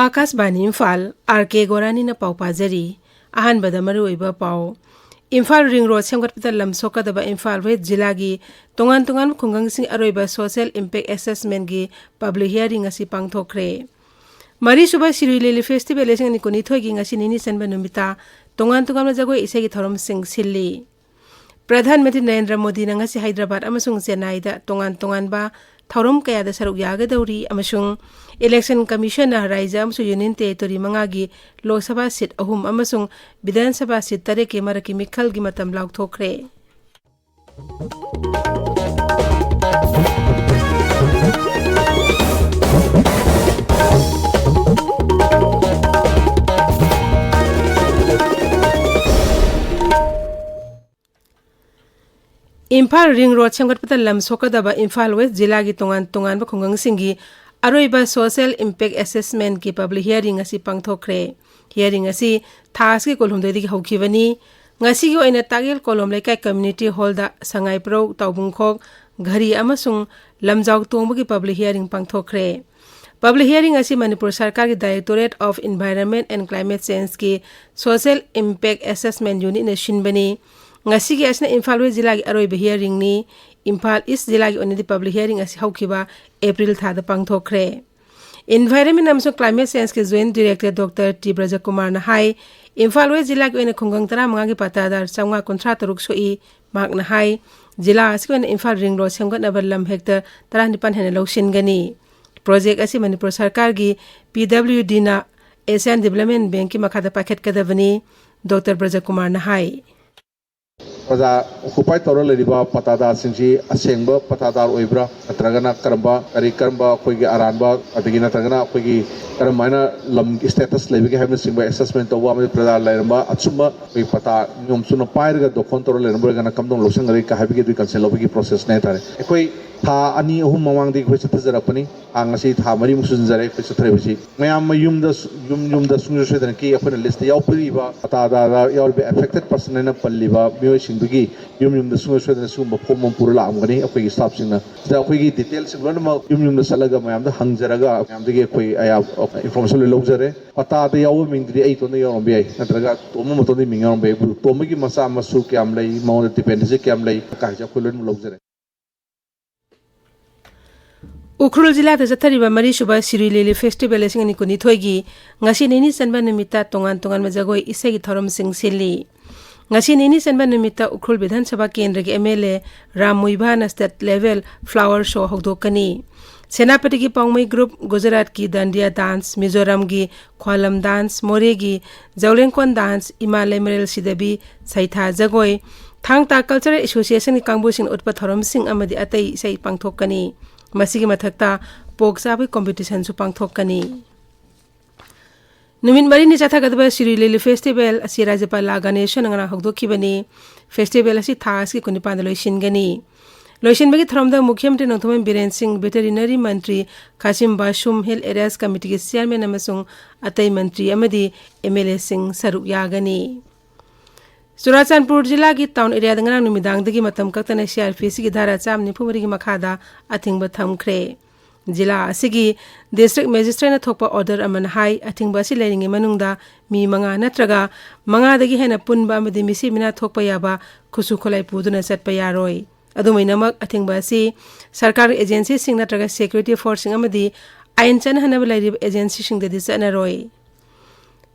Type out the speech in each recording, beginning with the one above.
Akashvani Imphal R.K Gorani na pau pajari ahanbada maruiba pau Imphal ring road semgatpata lamsokadaba Imphal West jilagi tongan khungangsing aroiba social impact assessment gi public hearing asi pangthokre mari suba Siruilili festival esing ni kuni thoigi ngasi nini sanba numita tongan jagoi isegi thorom sing silli Pradhan Mantri Narendra Modi na ngasi Hyderabad amasung Chennai da tongan ba thorom kaya da saruk yaga dauri amasung election commissioner raija amasung union territory mangagi lok sabha seat ahum amasung vidhan sabha seat tare ke maraki mikhal gi matam lauk thokre Imphal ring road semgatpata lamsokadaba Imphal West jilagi tongan ba khungangsinggi aroiba social impact assessment ki public hearing asi pangthokre hearing asi thas ki kolhum degi hokhibani ngasi gi oina tagel kolom lekai community hall da sangai pro taubungkhok ghari amasung lamjau tongba ki public hearing pangthokre public hearing asi Manipur Sarkar ki Directorate of Environment and Climate Change ki social impact assessment unit ne shinbani ngasi gi asna Imphal West jilagi aroiba hearing ni Imphal East jilagi onidi public hearing asi haukiba April thada pangthokre Environment amso Climate Change ke Joint Director Dr. H.Priyokumar na hai Imphal West jilagi oina khungang tara manga gi patadar changwa kontra taruk soi mak na hai jila asi oina Imphal ring road semgat na balam hector tara nipan hena lokshin gani project asi Manipur Sarkar gi PWD na Asian Development Bank ki makhada paket kadavani Dr. H.Priyokumar na hai Pada occupy tawra leriba patada singsi asengba patadar oibra natragana karamba koigi aranba adigi natragana koigi karamaina lam status lebigi habna singba assessment to wa prada leramba achuma koigi pata nyom suna pairga dokon tawra leramba gana kamdong losang gari ka habigi du cancel obigi process ne tare ekoi tha ani ahum mamang di khoi chathjarapani angasi tha mari musunjare khoi chathrebisi mayam yumda sungjusedan ki apna list yaupiriba patada yaulbe affected person na palliba miyoi singdugi yumda sungjusedan sumba phomom purala amgani akoi staff singna da akoi details lonma yumda salaga mayam da hangjaraga mayam digi akoi aya information lojare patada yaw mingdri ai to ne yom bi ai natraga tomo moto ni mingam be tomogi masa masu kyam lai maun dependency kyam lai ka ja khulon lojare Ukhrul jila ta jathariba mari suba Siruilili festival esing ni kuni thoigi ngasi nini sanba numita tongan majagoi isegi thorom sing silli ngasi nini sanba numita Ukhrul Vidhan Sabha Kendra gi MLA Ram Muiba na state level flower show hokdokani Senapati ki Pongmai group Gujarat ki Dandiya dance Mizoram gi Khwalam dance More gi Jaulenkon dance Himalay Merel Sidabi Saitha jagoi Thangta Cultural Association ki kangbu sing utpa thorom sing amadi atai sei pangthokani masigi mathakta poksabi competition su pangthokani numin mari ni chatha gadba Siruilili festival asi rajapal Ganesh ngana hokdokhibani festival asi thas ki kunipan loisingani loisinbagi thromda mukhyamantri Nongthomen Biren Singh veterinary mantri Kasim Bashum Hill Areas Committee ki chairman amasung atai mantri amadi MLA Singh saruk yagani Surachandpur jila ki town area dangana numidang dagi matam kaktana CRPC ki dhara cham nifumari ki makhada athingba thamkhre jila asigi district magistrate na thokpa order aman hai athingba si leringi manungda mi manga natraga manga dagi hena punba amadi misi mina thokpa yaba khusu kholai puduna chatpa yaroi adumainamak athingba si sarkar agency sing natraga security force sing amadi ain chan hanaba lairib agency sing dadi chanaroi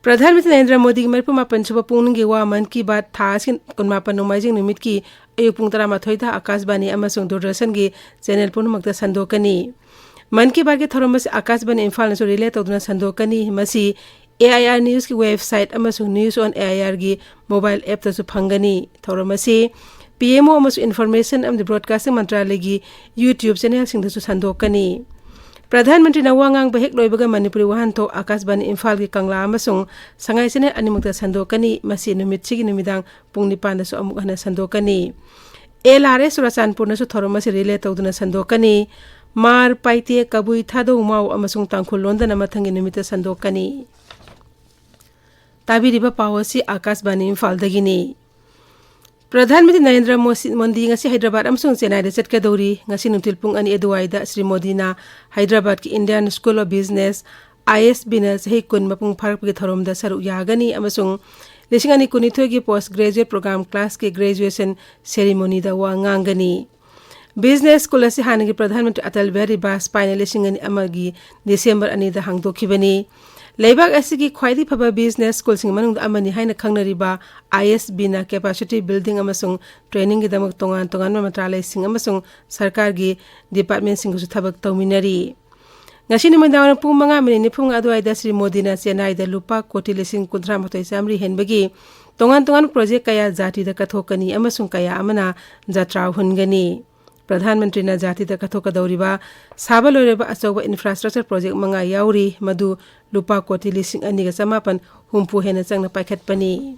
Pradhanmantri Narendra Modi ki maripuma panchuba pungningi wa man ki baat thasin kunmapan nomaijing numit ki ayuk pung 13 da Akashbani amasung Doordarshan gi channel punumakta sandokani man ki baat ki thoromas Akashbani Imphal na relay tawduna sandokani masi AIR news ki website amasung news on AIR gi mobile app ta su phangani thoromasi PMO amasung information am the broadcasting mantralay gi YouTube channel sing da su sandokani Pradhanmantri na wangang bahek loibaga Manipuri wahanto Akashbani Imphal ki kangla amasung sangai sene animukta sandokani masi numit sigi numidang pung 9 da su amuk hana sandokani LRS Surachandpur na su thoromasi relay tawduna sandokani Mar Paite Kabui Thado Mau amasung Tangkhul London amathangi numita sandokani. Tabiriba pawasi Akashbani Imphal dagini. Pradhanmantri Narendra Modi ngasi Hyderabad amasung Chennai da chatkadori ngasi nungtil pung ani aduwaida Sri Modi na Hyderabad ki Indian School of Business ISB na sahi kun mapung pharakpagi tharomda saruk yagani amasung lisingani kunithoi ki postgraduate program class ki graduation ceremony da wa ngangani. Business School asi hanagi Pradhanmantri Atal Bihari Vajpayee lisingani amagi December ani da hangdokhibani. Leibak asigi khwaidi phaba business school sing manung amani haina khangnariba ISB na capacity building amasung training gi damak tongan mantralai sing amasung sarkar gi department sing su thabak tawminari. Ngasi ni mandawang pung mga minini pung aduwaida Sri Modi na Chennai da lupa koti lising kuntra matoi samri henbagi tongan project kaya jati da kathokani amasung kaya amana jatra hungani. Pradhanmantri na jati da kathokadawriba saba loireba achoba infrastructure project mga yauri madu lupa koti lising ani ga samapan humpu hena changna paikhatpani.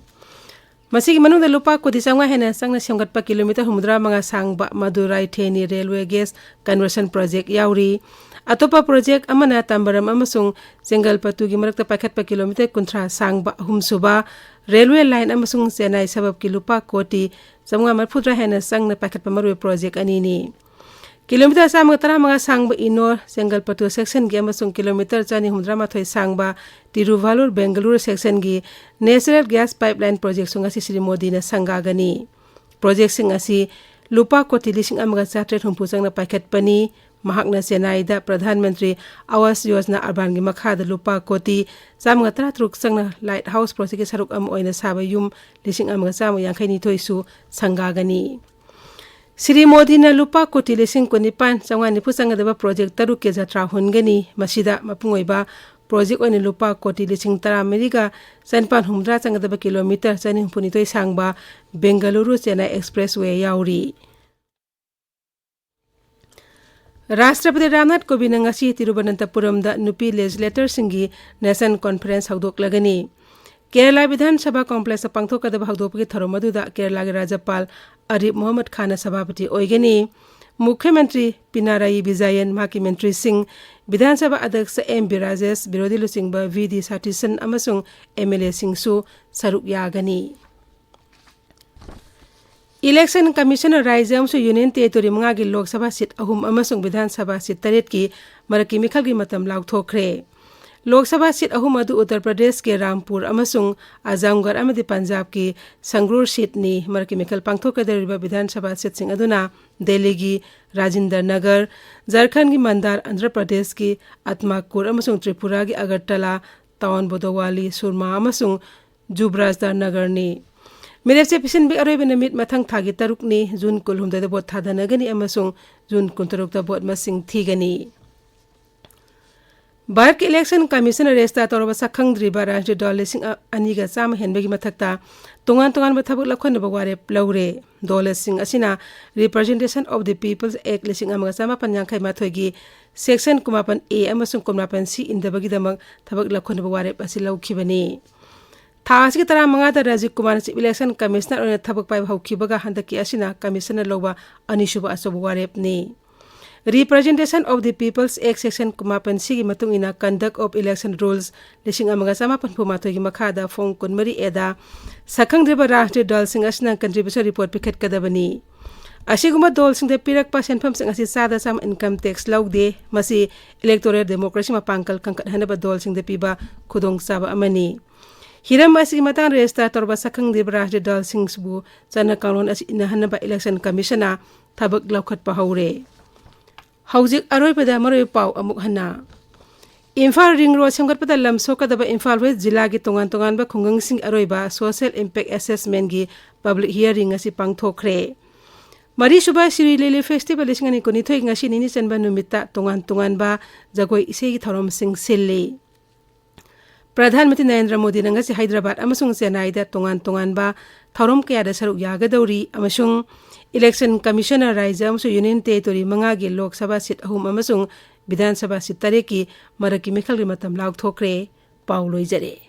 Masigi manungda lupa koti changwa hena changna semgatpa kilometer humudra mga sangba Madurai Theni railway gas conversion project yauri. Atopa project amana Tambaram amasung Chengalpattu gi marakta paikhatpa kilometer kuntra sangba humsuba railway line amasung Chennai sabab ki lupa koti samwa marphudra hena sangna paikhatpa marwe project anini. Kilometer sama tara mga sangba inor Chengalpattu section gi amasung kilometer chani humdra mathoi sangba Tiruvalur Bengaluru section gi natural gas pipeline project sunga si Sri Modi na sangagani. Project sing asi lupa koti lising amaga chatre humpu changna paikhatpani. Mahakna Chennai da Pradhanmantri Awas Yojana Urban gi makhada lupa koti samga tratruk sangna lighthouse project ki saruk am oina saba yum lising amaga samu yangkhaini toisu sangagani. Sri Modi na lupa koti lising kunipan sangwani pusanga daba project taruk ke jatra hungani masida mapungoiba project oina lupa koti lising tara meriga sanpan humdra changa daba kilometer chani humpuni toi sangba Bengaluru Chennai expressway yauri. Rashtrapati Ramnath Kovind ngasi Tiruvananthapuram da nupi legislator singi nation conference haudoklagani. Kerala Vidhan Sabha complex pangthokadaba haudopagi tharomadu da Kerala gi Rajyapal Arif Mohammad Khan sabhapati oigani. Mukhyamantri Pinarayi Vijayan Maki Mantri Singh Vidhan Sabha Adhyaksh M. Rajesh Birodhi Lusingba V.D. Satisan amasung MLA Singsu saruk yagani. Election Commissioner Raijam su Union Territory mga gi Lok Sabha seat ahum amasung Vidhan Sabha seat taret ki maraki mikhal gi matam laukthokre. Lok Sabha seat ahum adu Uttar Pradesh ke Rampur amasung Azamgarh amadi Punjab ki Sangrur seat ni maraki mikhal pangthokadariba Vidhan Sabha seat sing aduna Delhi gi Rajinder Nagar, Jharkhand gi Mandar, Andhra Pradesh ki Atmakur amasung Tripura gi Agartala, Tawan Bodawali, Surma amasung Jubrajdar Nagar ni. Mirepse pisin bi aroy benamit mathang thagi taruk ni June kulhumda da bot thadanagani amasung June kuntaruk da bot masing thigani. Bharat Election Commission resta torba sakhang driba rajya dol lising aniga chama henbegi mathakta tongan ba thabuk lakhon ba ware plaure dol sing asina Representation of the People's Act lising amaga chama panyangkhai mathoigi section kumapan A amasung kumapan C indabagi damak thabuk lakhon ba ware asi laukhibani. Thasi ki tara manga da Rajiv Kumar Chief Election Commissioner on thabak pai haukibaga handaki asina commissioner loba anishuba asobu warep ni. Representation of the People's Act section kumapan sigi matung ina conduct of election rules lising amaga sama panpumato gi makhada fong kunmari eda sakhang driba rashtriya dal sing asina contribution report pikhet kadabani. Asiguma dol sing de pirak pa senpham sing asi sada sam income tax lawde masi electoral democracy mapangkal kangkat hanaba dol sing de piba khudong saba amani. Hiram asigi matang resta torba sakhang driba rashtriya dal sing subu chana kanun asi inahanaba election commissioner thabak laukhat pa haure. Haujik aroi pada maroi pau amuk hana. Imphal ring road semgatpada lam sokadaba Imphal West jila gi tongan ba khungang sing aroi ba social impact assessment gi public hearing asi pangthokre. Mari suba Sri Lily Festival isingani kunithoi ngasi nini chanba numita tongan ba jagoi ise gi thorom sing sille. Pradhanmantri Narendra Modi na ngasi Hyderabad amasung Chennai da tongan ba thorom kaya da saruk yagadawri amasung Election Commissioner Raijam su Union Territory mga gi Lok Sabha seat ahum amasung Vidhan Sabha seat tareki maraki mikhal ri matam laukthokre pauloi jare.